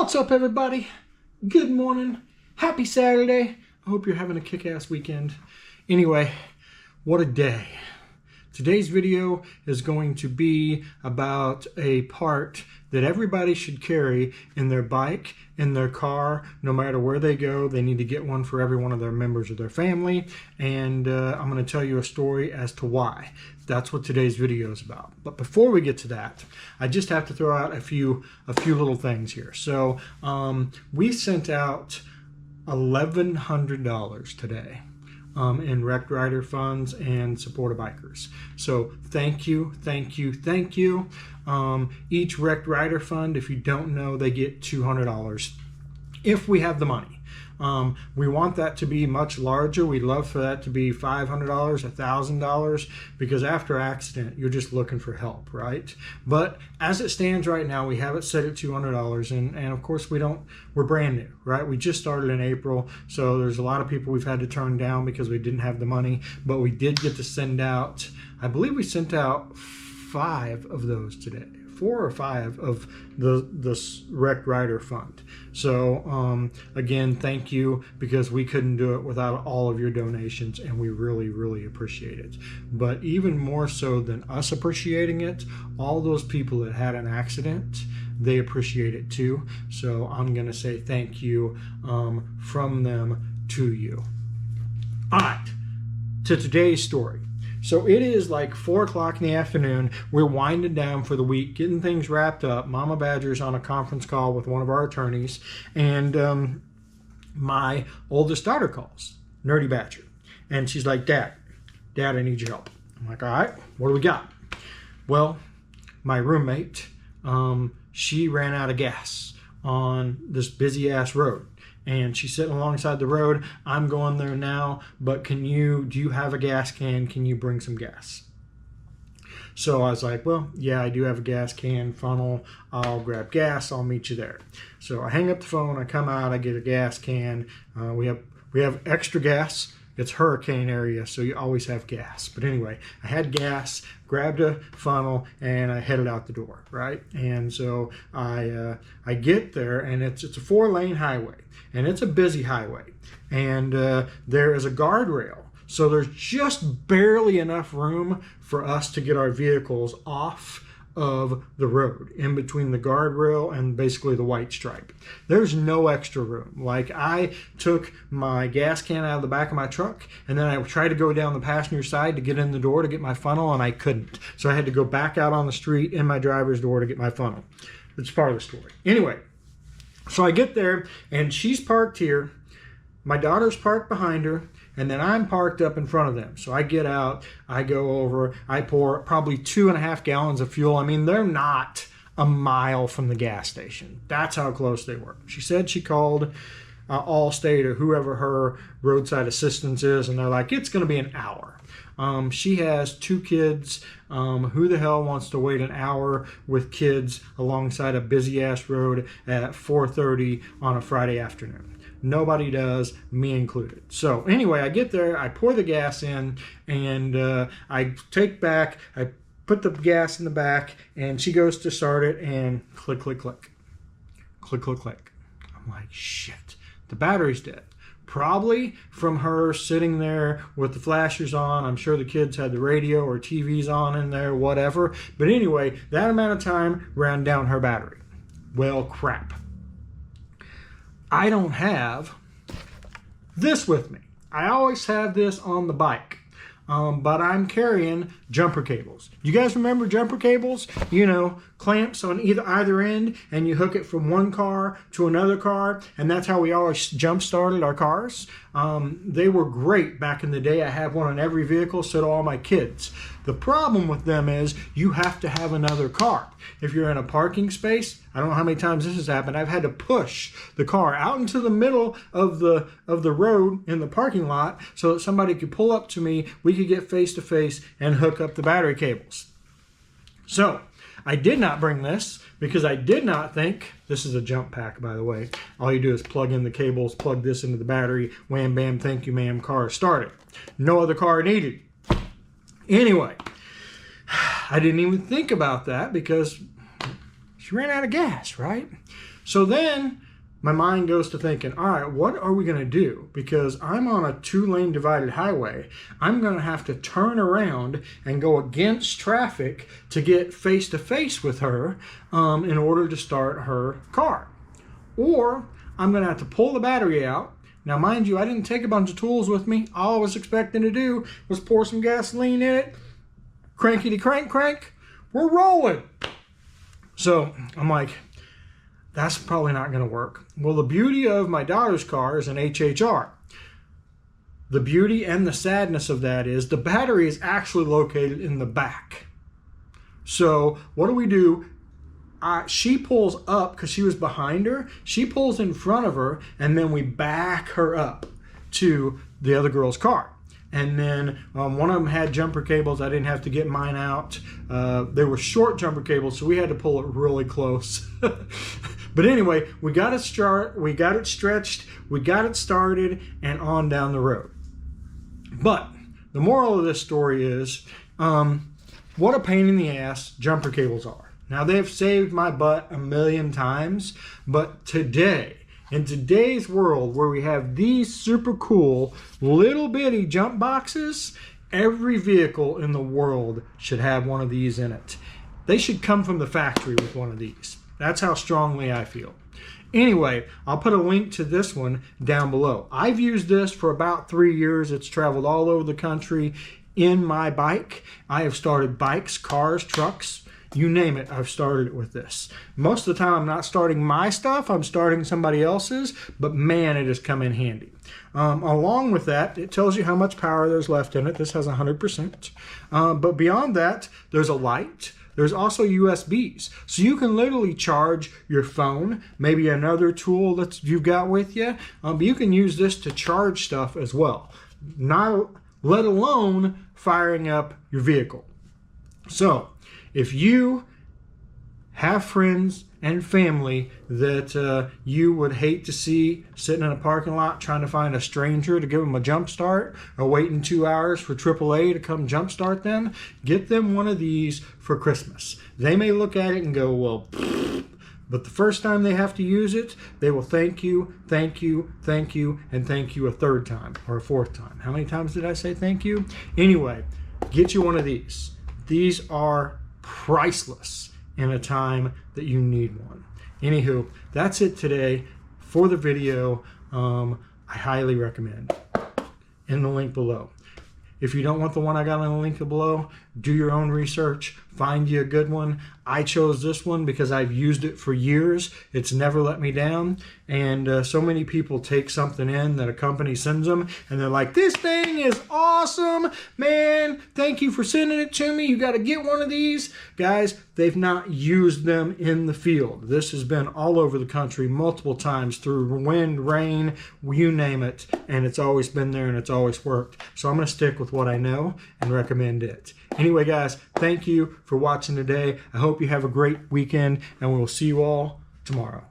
What's up, everybody? Good morning. Happy Saturday. I hope you're having a kick-ass weekend. Anyway, what a day. Today's video is going to be about a part that everybody should carry in their bike, in their car, no matter where they go. They need to get one for every one of their members of their family. And I'm going to tell you a story as to why. That's what today's video is about. But before we get to that, I just have to throw out a few little things here. So we sent out $1,100 today. In wrecked rider funds and supported bikers. So thank you. Each wrecked rider fund, if you don't know, they get $200 if we have the money. We want that to be much larger. We'd love for that to be $500, $1,000, because after accident, you're just looking for help, right? But as it stands right now, we have it set at $200, and of course we're brand new, right? We just started in April, so there's a lot of people we've had to turn down because we didn't have the money, but we did get to send out, I believe we sent out 5 of those today. 4 or 5 of the wrecked rider fund. So again, thank you, because we couldn't do it without all of your donations, and we really appreciate it. But even more so than us appreciating it, all those people that had an accident, they appreciate it too. So I'm gonna say thank you from them to you. All right, to today's story. So it is like 4 o'clock in the afternoon. We're winding down for the week, getting things wrapped up. Mama Badger's on a conference call with one of our attorneys, and my oldest daughter calls, Nerdy Badger, and she's like, Dad, I need your help. I'm like, all right, what do we got? Well, my roommate, she ran out of gas on this busy ass road. And she's sitting alongside the road. I'm going there now, but do you have a gas can? Can you bring some gas? So I was like, well, yeah, I do have a gas can, funnel. I'll grab gas. I'll meet you there. So I hang up the phone. I come out. I get a gas can. We have extra gas. It's hurricane area, so you always have gas. But anyway, I had gas, grabbed a funnel, and I headed out the door, right? And so I get there, and it's a 4-lane highway, and it's a busy highway. And there is a guardrail, so there's just barely enough room for us to get our vehicles off of the road, in between the guardrail and basically the white stripe. There's no extra room. Like, I took my gas can out of the back of my truck, and then I tried to go down the passenger side to get in the door to get my funnel, and I couldn't. So I had to go back out on the street in my driver's door to get my funnel. It's part of the story. Anyway, so I get there, and she's parked here. My daughter's parked behind her, and then I'm parked up in front of them. So I get out, I go over, I pour probably 2.5 gallons of fuel. I mean, they're not a mile from the gas station. That's how close they were. She said she called Allstate or whoever her roadside assistance is, and they're like, it's going to be an hour. She has 2 kids. Who the hell wants to wait an hour with kids alongside a busy-ass road at 4:30 on a Friday afternoon? Nobody does, me included. So anyway, I get there, I pour the gas in, and I take back, I put the gas in the back, and she goes to start it, and click, click, click. Click, click, click. I'm like, shit, the battery's dead. Probably from her sitting there with the flashers on. I'm sure the kids had the radio or TVs on in there, whatever. But anyway, that amount of time ran down her battery. Well, crap. I don't have this with me. I always have this on the bike, but I'm carrying jumper cables. You guys remember jumper cables? You know, clamps on either end, and you hook it from one car to another car, and that's how we always jump started our cars. They were great back in the day. I have one on every vehicle, so do all my kids. The problem with them is you have to have another car. If you're in a parking space, I don't know how many times this has happened, I've had to push the car out into the middle of the road in the parking lot so that somebody could pull up to me, we could get face to face and hook up the battery cables. So I did not bring this because I did not think, this is a jump pack, by the way. All you do is plug in the cables, plug this into the battery, wham, bam, thank you, ma'am, car started. No other car needed. Anyway, I didn't even think about that because she ran out of gas, right? So then my mind goes to thinking, all right, what are we going to do? Because I'm on a 2-lane divided highway. I'm going to have to turn around and go against traffic to get face to face with her in order to start her car. Or I'm going to have to pull the battery out. Now, mind you, I didn't take a bunch of tools with me. All I was expecting to do was pour some gasoline in it, crankety crank crank, we're rolling. So I'm like, that's probably not going to work. Well, the beauty of my daughter's car is an HHR. The beauty and the sadness of that is the battery is actually located in the back. So what do? She pulls up because she was behind her. She pulls in front of her, and then we back her up to the other girl's car. And then one of them had jumper cables. I didn't have to get mine out. They were short jumper cables, so we had to pull it really close. But anyway, we got it stretched, we got it started, and on down the road. But the moral of this story is, what a pain in the ass jumper cables are. Now, they've saved my butt a million times, but today, in today's world where we have these super cool little bitty jump boxes, every vehicle in the world should have one of these in it. They should come from the factory with one of these. That's how strongly I feel. Anyway, I'll put a link to this one down below. I've used this for about 3 years. It's traveled all over the country in my bike. I have started bikes, cars, trucks, you name it, I've started it with this. Most of the time I'm not starting my stuff, I'm starting somebody else's, but man, it has come in handy. Along with that, it tells you how much power there's left in it. This has 100%. But beyond that, there's a light. There's also USBs. So you can literally charge your phone, maybe another tool that you've got with you. But you can use this to charge stuff as well, not let alone firing up your vehicle. So if you have friends and family that you would hate to see sitting in a parking lot trying to find a stranger to give them a jump start, or waiting 2 hours for AAA to come jump start them, get them one of these for Christmas. They may look at it and go, well, but the first time they have to use it, they will thank you, thank you, thank you, and thank you a third time or a fourth time. How many times did I say thank you? Anyway, get you one of these. These are priceless in a time that you need one. Anywho, that's it today for the video. I highly recommend in the link below. If you don't want the one I got in the link below, do your own research, find you a good one. I chose this one because I've used it for years. It's never let me down. And so many people take something in that a company sends them and they're like, this thing is awesome, man. Thank you for sending it to me. You got to get one of these. Guys, they've not used them in the field. This has been all over the country multiple times through wind, rain, you name it. And it's always been there and it's always worked. So I'm going to stick with what I know and recommend it. Anyway, guys, thank you for watching today. I hope you have a great weekend and we will see you all tomorrow.